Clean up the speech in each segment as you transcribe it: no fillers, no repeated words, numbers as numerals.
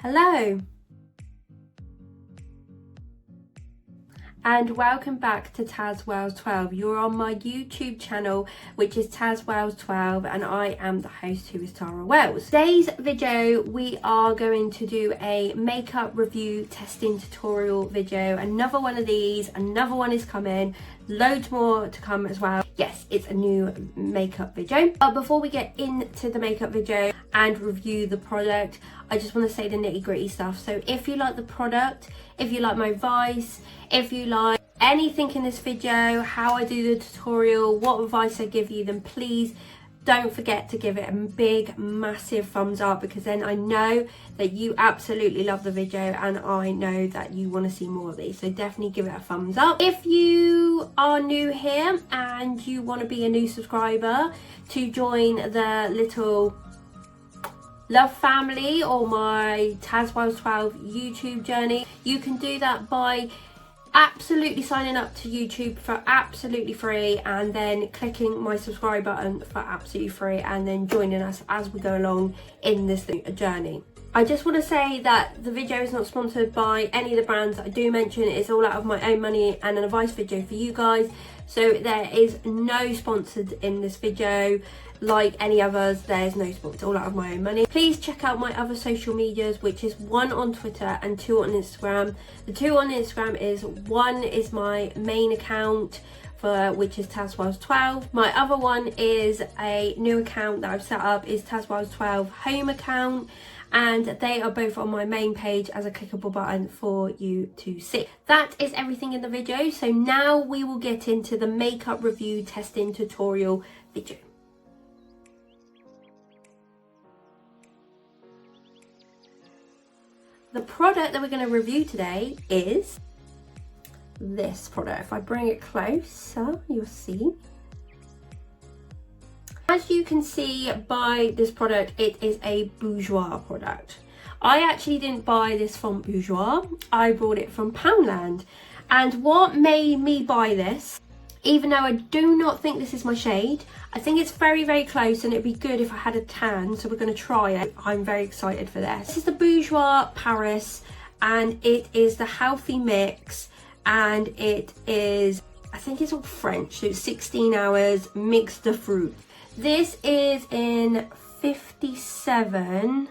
Hello and welcome back to tazwells12. You're on my YouTube channel, which is tazwells12, and I am the host, who is Tara Wells. Today's video we are going to do a makeup review testing tutorial video. Another one of these, another one is coming, loads more to come as well. Yes, it's a new makeup video. But before we get into the makeup video and review the product, I just want to say the nitty-gritty stuff. So if you like the product, if you like my advice, if you like anything in this video, how I do the tutorial, what advice I give you, then please don't forget to give it a big massive thumbs up, because then I know that you absolutely love the video and I know that you want to see more of these. So definitely give it a thumbs up. If you are new here and you want to be a new subscriber to join the little love family or my tazwells12 YouTube journey, you can do that by absolutely signing up to YouTube for absolutely free, and then clicking my subscribe button for absolutely free, and then joining us as we go along in this journey. I just want to say that the video is not sponsored by any of the brands that I do mention. It's all out of my own money and an advice video for you guys. So there is no sponsored in this video. Like any others, there's no sponsor, all out of my own money. Please check out my other social medias, which is one on Twitter and two on Instagram. The two on Instagram is, one is my main account, which is tazwells12. My other one is a new account that I've set up, is tazwells12 home account, and they are both on my main page as a clickable button for you to see. That is everything in the video. So now we will get into the makeup review testing tutorial video. The product that we're going to review today is this product. If I bring it closer, you'll see. As you can see by this product, it is a Bourjois product. I actually didn't buy this from Bourjois. I bought it from Poundland. And what made me buy this, even though I do not think this is my shade, I think it's very, very close, and it'd be good if I had a tan, so we're going to try it. I'm very excited for this. This is the Bourjois Paris, and it is the HEALTHYMIX, and it is, I think it's all French, so it's 16 hours mixed de fruit. This is in 57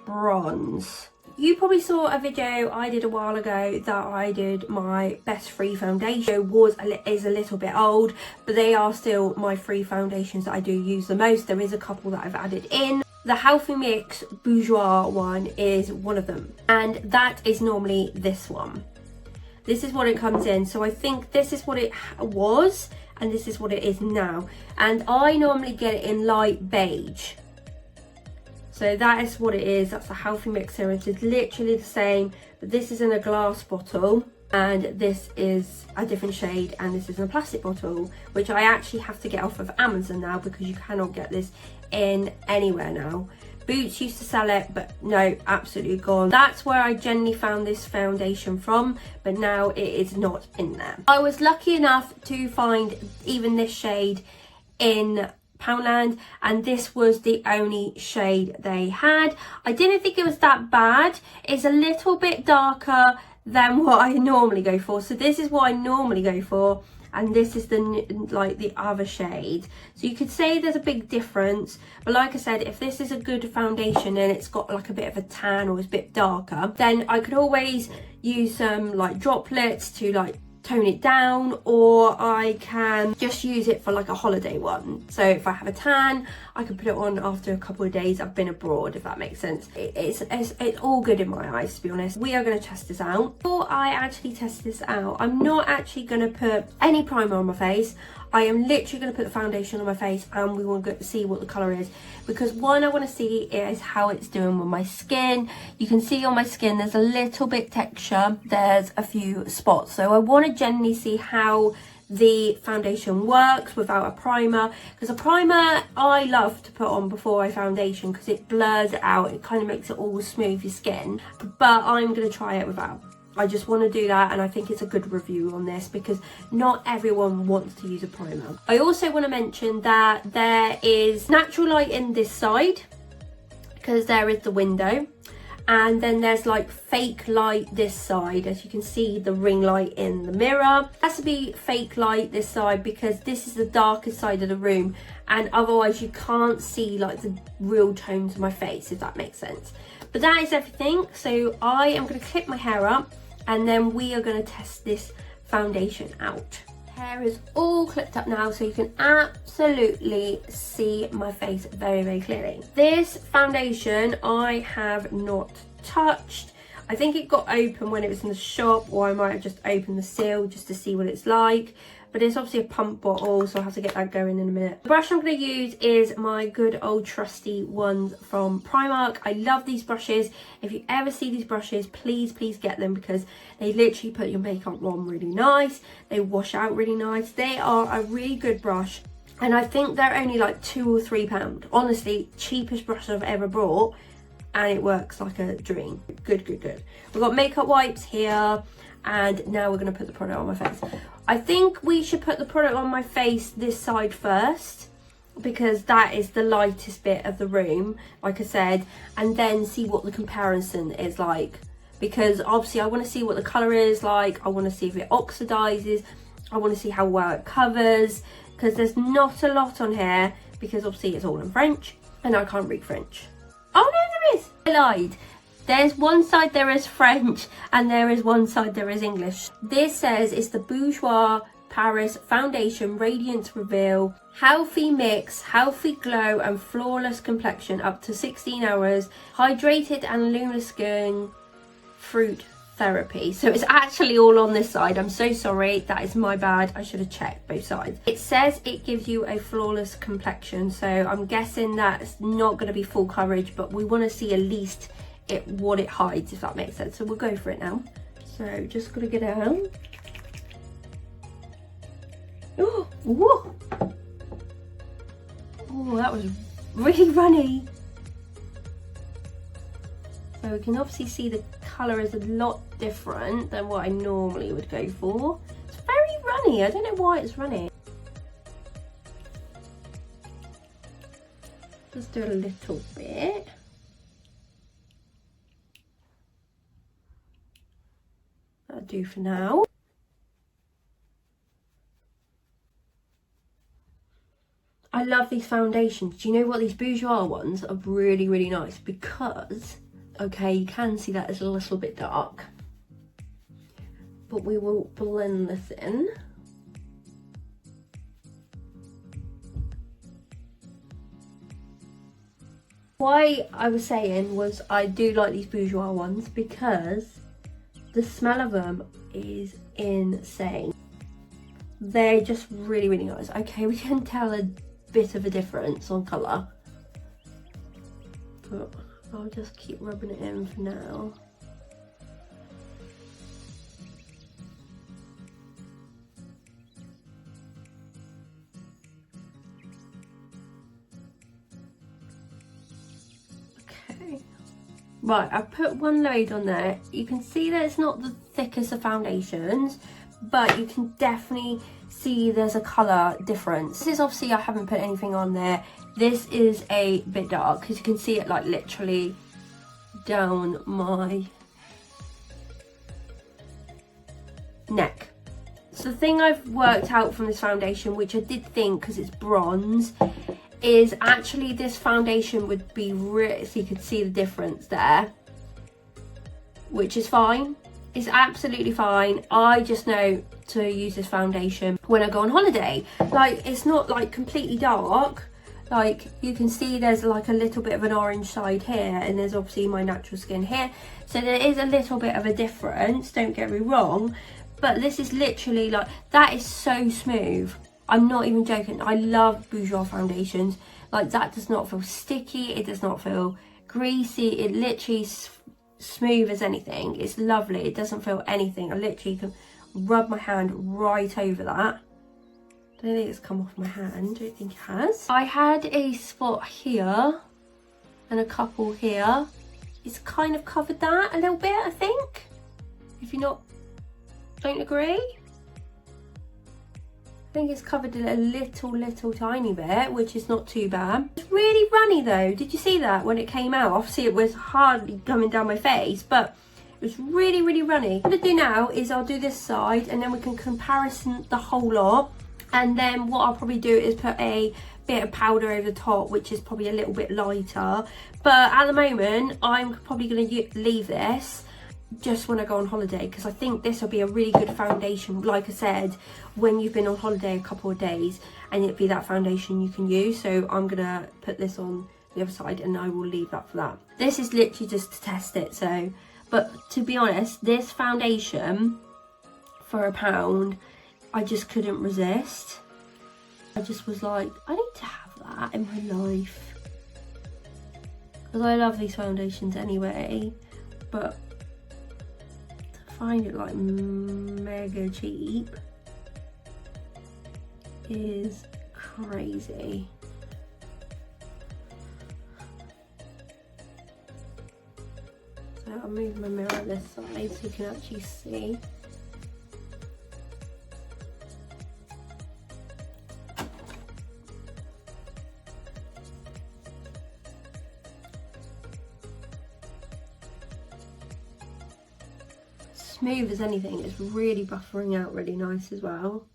bronze. You probably saw a video I did a while ago that I did my best free foundation. Is a little bit old, but they are still my free foundations that I do use the most. There is a couple that I've added in. The HEALTHYMIX Bourjois one is one of them, and that is normally this one. This is what it comes in. So I think this is what it was, and this is what it is now. And I normally get it in light beige. So that is what it is. That's a HEALTHYMIX serum. It is literally the same, but this is in a glass bottle, and this is a different shade, and this is in a plastic bottle, which I actually have to get off of Amazon now, because you cannot get this in anywhere now. Boots used to sell it, but no, absolutely gone. That's where I generally found this foundation from, but now it is not in there. I was lucky enough to find even this shade in Poundland, and this was the only shade they had. I didn't think it was that bad. It's a little bit darker than what I normally go for. So this is what I normally go for, and this is the other shade. So you could say there's a big difference, but like I said, if this is a good foundation and it's got like a bit of a tan or it's a bit darker, then I could always use some like droplets to like tone it down, or I can just use it for like a holiday one. So if I have a tan, I can put it on after a couple of days I've been abroad, if that makes sense. It's all good in my eyes, to be honest. We are going to test this out. Before I actually test this out, I'm not actually going to put any primer on my face. I am literally going to put the foundation on my face, and we want to see what the colour is, because one, I want to see is how it's doing with my skin. You can see on my skin there's a little bit texture, there's a few spots, so I want to generally see how the foundation works without a primer, because a primer I love to put on before I foundation because it blurs it out, it kind of makes it all smooth your skin, but I'm going to try it without. I just want to do that, and I think it's a good review on this because not everyone wants to use a primer. I also want to mention that there is natural light in this side because there is the window, and then there's like fake light this side. As you can see, the ring light in the mirror. It has to be fake light this side because this is the darkest side of the room, and otherwise you can't see like the real tones of my face, if that makes sense. But that is everything. So I am going to clip my hair up, and then we are going to test this foundation out. Hair is all clipped up now, so you can absolutely see my face very, very clearly. This foundation I have not touched. I think it got open when it was in the shop, or I might have just opened the seal just to see what it's like. But it's obviously a pump bottle, so I'll have to get that going in a minute. The brush I'm going to use is my good old trusty ones from Primark. I love these brushes. If you ever see these brushes, please get them, because they literally put your makeup on really nice. They wash out really nice. They are a really good brush, and I think they're only like £2 or £3. Honestly, cheapest brush I've ever bought, and it works like a dream. Good. We've got makeup wipes here, and now we're going to put the product on my face. I think we should put the product on my face this side first, because that is the lightest bit of the room, like I said, and then see what the comparison is like, because obviously I want to see what the colour is like. I want to see if it oxidizes. I want to see how well it covers, because there's not a lot on here, because obviously it's all in French and I can't read French. Oh no, there is! I lied. There's one side there is French, and there is one side there is English. This says it's the Bourjois Paris Foundation Radiance Reveal Healthy Mix, Healthy Glow and Flawless Complexion up to 16 hours, Hydrated and Luminous Skin Fruit Therapy. So it's actually all on this side. I'm so sorry, that is my bad. I should have checked both sides. It says it gives you a flawless complexion, so I'm guessing that's not going to be full coverage, but we want to see at least what it hides, if that makes sense. So we'll go for it now. So just gotta get out. Oh, whoa. Oh, that was really runny. So we can obviously see the colour is a lot different than what I normally would go for. It's very runny. I don't know why it's runny. Just do a little bit. That'll do for now. I love these foundations. Do you know what? These Bourjois ones are really nice, because, okay, you can see that it's a little bit dark, but we will blend this in. Why I was saying was I do like these Bourjois ones because the smell of them is insane. They're just really nice. Okay, we can tell a bit of a difference on colour, but I'll just keep rubbing it in for now. Okay. Right, I've put one load on there. You can see that it's not the thickest of foundations, but you can definitely see there's a colour difference. This is obviously, I haven't put anything on there. This is a bit dark, because you can see it like literally down my neck. So the thing I've worked out from this foundation, which I did think, because it's bronze, is actually this foundation would be really, so you could see the difference there, which is fine. It's absolutely fine. I just know to use this foundation when I go on holiday. Like, it's not like completely dark. Like, you can see there's like a little bit of an orange side here, and there's obviously my natural skin here, so there is a little bit of a difference, don't get me wrong, but this is literally like, that is so smooth. I'm not even joking. I love Bourjois foundations. Like, that does not feel sticky. It does not feel greasy. It literally smooth as anything. It's lovely. It doesn't feel anything. I literally can rub my hand right over that. I don't think it's come off my hand. I don't think it has. I had a spot here and a couple here. It's kind of covered that a little bit, I think. If you don't agree. I think it's covered a little tiny bit, which is not too bad. It's really runny though. Did you see that when it came out? Obviously it was hardly coming down my face, but it was really runny. What I'm gonna do now is I'll do this side and then we can comparison the whole lot. And then what I'll probably do is put a bit of powder over the top, which is probably a little bit lighter. But at the moment, I'm probably gonna leave this just when I go on holiday, because I think this will be a really good foundation, like I said, when you've been on holiday a couple of days, and it'll be that foundation you can use. So I'm gonna put this on the other side and I will leave that for that. This is literally just to test it. So, but to be honest, this foundation for £1, I just couldn't resist. I just was like, I need to have that in my life, because I love these foundations anyway, but find it like mega cheap is crazy. So I'll move my mirror this side so you can actually see. Smooth as anything. It's really buffering out really nice as well.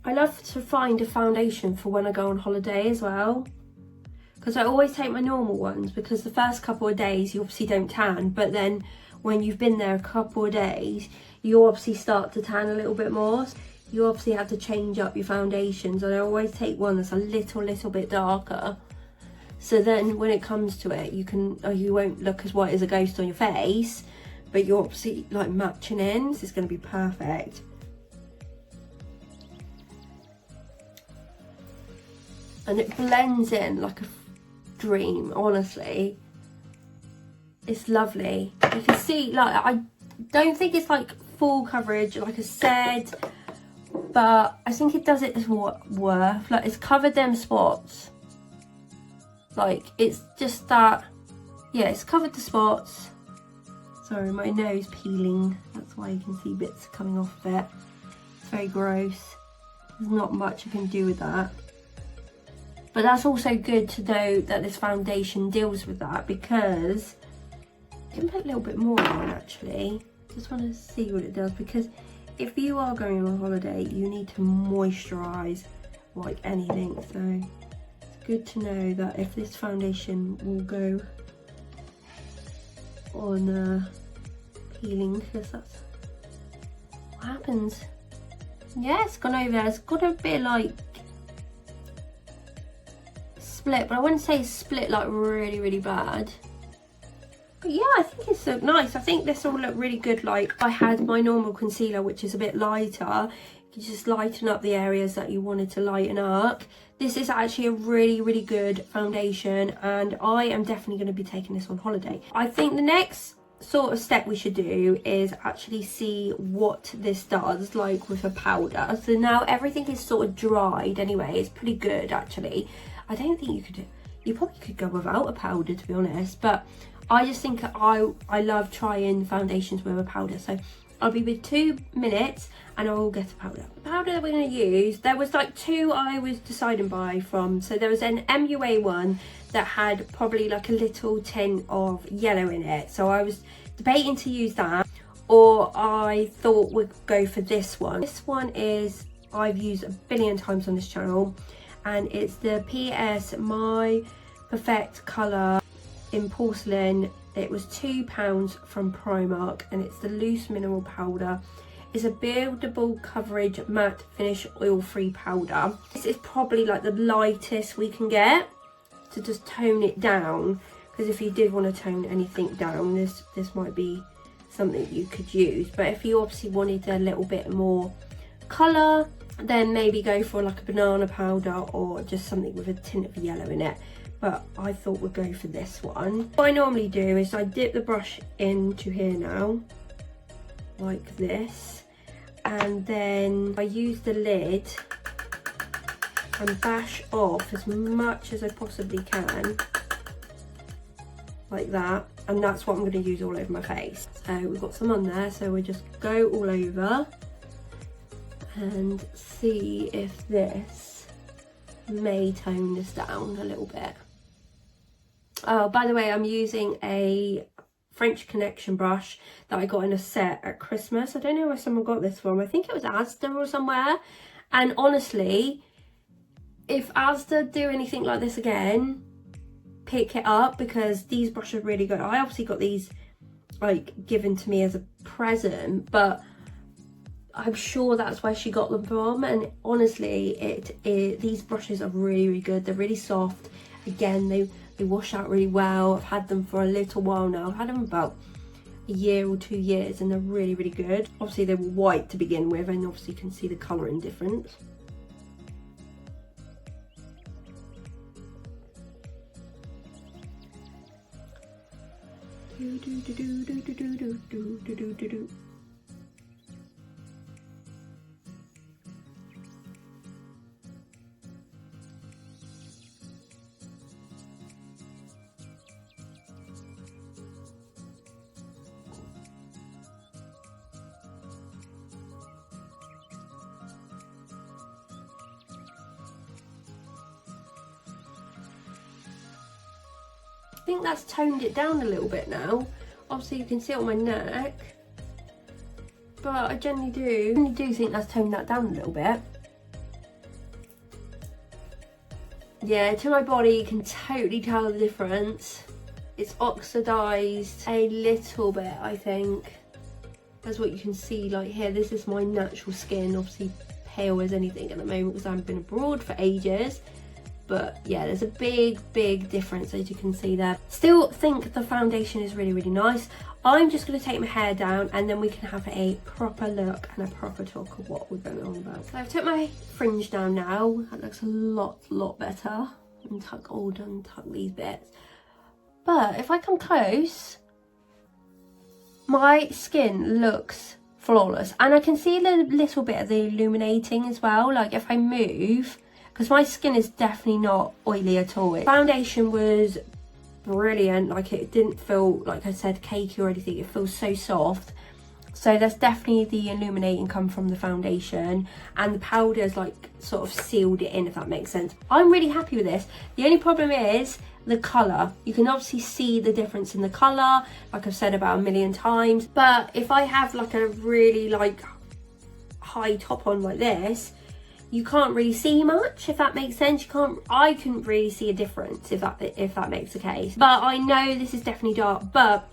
I love to find a foundation for when I go on holiday as well, because I always take my normal ones, because the first couple of days you obviously don't tan, but then when you've been there a couple of days you obviously start to tan a little bit more. You obviously have to change up your foundations, and I always take one that's a little bit darker, so then when it comes to it you won't look as white as a ghost on your face, but you're obviously like matching in. This is going to be perfect. And it blends in like a dream, honestly. It's lovely. You can see, like, I don't think it's like full coverage, like I said, but I think it does it as worth. Like, it's covered them spots. Like, it's just that, yeah, it's covered the spots. Sorry, my nose peeling. That's why you can see bits coming off of it. It's very gross. There's not much I can do with that. But that's also good to know that this foundation deals with that, because I can put a little bit more on actually. Just want to see what it does, because if you are going on holiday, you need to moisturize like anything. So it's good to know that if this foundation will go on peeling, because that's what happens. Yeah, it's gone over there. It's got a bit like split, but I wouldn't say split like really bad. But yeah, I think it's so nice. I think this will look really good. Like, I had my normal concealer, which is a bit lighter. You just lighten up the areas that you wanted to lighten up. This is actually a really good foundation, and I am definitely going to be taking this on holiday. I think the next sort of step we should do is actually see what this does, like with a powder. So now everything is sort of dried anyway. It's pretty good actually. I don't think you probably could go without a powder, to be honest, but I just think I love trying foundations with a powder. So I'll be with 2 minutes and I will get a powder. The powder that we're going to use, there was like two I was deciding by from. So there was an MUA one that had probably like a little tint of yellow in it. So I was debating to use that, or I thought we'd go for this one. This one is, I've used a billion times on this channel, and it's the PS My Perfect Colour in Porcelain. It was £2 from Primark, and it's the loose mineral powder. It's a buildable coverage matte finish oil-free powder. This is probably like the lightest we can get to just tone it down, because if you did want to tone anything down, this might be something you could use. But if you obviously wanted a little bit more colour, then maybe go for like a banana powder or just something with a tint of yellow in it. But I thought we'd go for this one. What I normally do is I dip the brush into here now, like this, and then I use the lid and bash off as much as I possibly can, like that. And that's what I'm going to use all over my face. So we've got some on there, so we'll just go all over and see if this may tone this down a little bit. Oh, by the way, I'm using a French Connection brush that I got in a set at Christmas. I don't know where someone got this from. I think it was Asda or somewhere. And honestly, if Asda do anything like this again, pick it up, because these brushes are really good. I obviously got these like given to me as a present, but I'm sure that's where she got them from. And honestly, these brushes are really, really good. They're really soft. Again, they wash out really well. I've had them for a little while now. I've had them about a year or 2 years, and they're really, really good. Obviously they were white to begin with, and obviously you can see the colouring difference. I think that's toned it down a little bit now. Obviously you can see it on my neck, but I generally do think that's toned that down a little bit. Yeah, to my body you can totally tell the difference. It's oxidized a little bit, I think. That's what you can see, like here, this is my natural skin, obviously pale as anything at the moment because I haven't been abroad for ages. But yeah, there's a big difference, as you can see there. Still think the foundation is really, really nice. I'm just going to take my hair down and then we can have a proper look and a proper talk of what we're going on about. So I've took my fringe down now. That looks a lot better. And untuck these bits. But if I come close, my skin looks flawless. And I can see a little bit of the illuminating as well. Like if I move, because my skin is definitely not oily at all. Foundation was brilliant. Like it didn't feel, like I said, cakey or anything. It feels so soft. So that's definitely the illuminating come from the foundation, and the powders like sort of sealed it in, if that makes sense. I'm really happy with this. The only problem is the colour. You can obviously see the difference in the colour, like I've said about a million times. But if I have like a really like high top on like this, you can't really see much, if that makes sense. I couldn't really see a difference if that makes the case. But I know this is definitely dark, but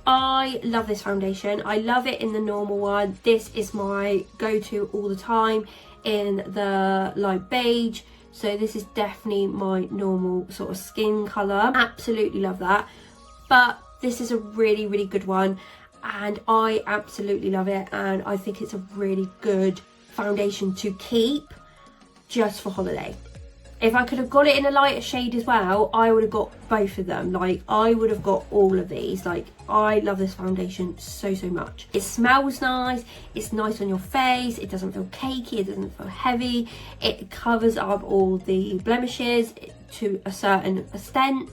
I love this foundation. I love it in the normal one. This is my go-to all the time in the light beige. So this is definitely my normal sort of skin colour. Absolutely love that. But this is a really good one, and I absolutely love it, and I think it's a really good foundation to keep just for holiday. If I could have got it in a lighter shade as well, I would have got both of them. Like I would have got all of these. Like I love this foundation so much. It smells nice, it's nice on your face, it doesn't feel cakey, it doesn't feel heavy, it covers up all the blemishes to a certain extent,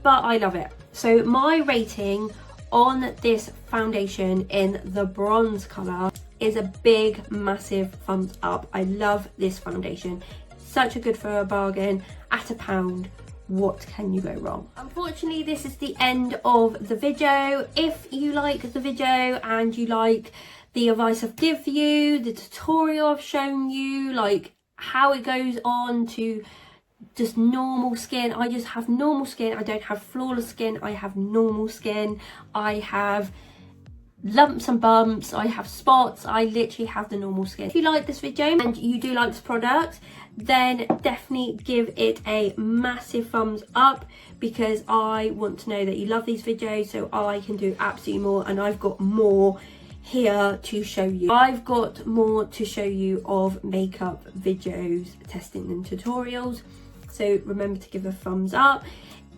but I love it. So my rating on this foundation in the bronze colour is a big massive thumbs up. I love this foundation. Such a good for a bargain at £1. What can you go wrong? Unfortunately, this is the end of the video. If you like the video and you like the advice I've given you, the tutorial I've shown you, like how it goes on to just normal skin. I just have normal skin. I don't have flawless skin. I have normal skin. I have lumps and bumps, I have spots, I literally have the normal skin. If you like this video and you do like this product, then definitely give it a massive thumbs up, because I want to know that you love these videos so I can do absolutely more, and I've got more here to show you. I've got more to show you of makeup videos, testing and tutorials, so remember to give a thumbs up.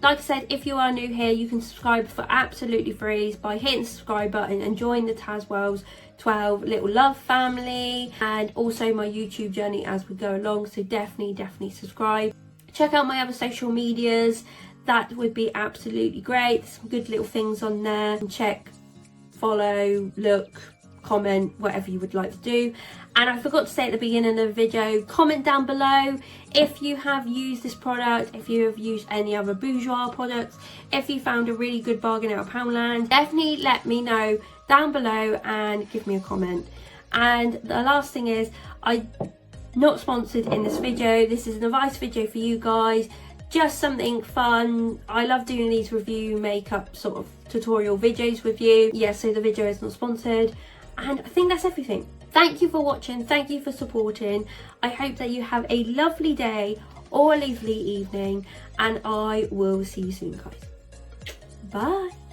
Like I said, if you are new here, you can subscribe for absolutely free by hitting the subscribe button and join the tazwells12 little love family, and also my YouTube journey as we go along. So definitely subscribe. Check out my other social medias. That would be absolutely great. There's some good little things on there. Check, follow, look, comment, whatever you would like to do. And I forgot to say at the beginning of the video, comment down below if you have used this product, if you have used any other Bourjois products, if you found a really good bargain out of Poundland. Definitely let me know down below and give me a comment. And the last thing is, I'm not sponsored in this video. This is an advice video for you guys. Just something fun. I love doing these review makeup sort of tutorial videos with you. Yeah, so the video is not sponsored. And I think that's everything. Thank you for watching. Thank you for supporting. I hope that you have a lovely day or a lovely evening. And I will see you soon, guys. Bye.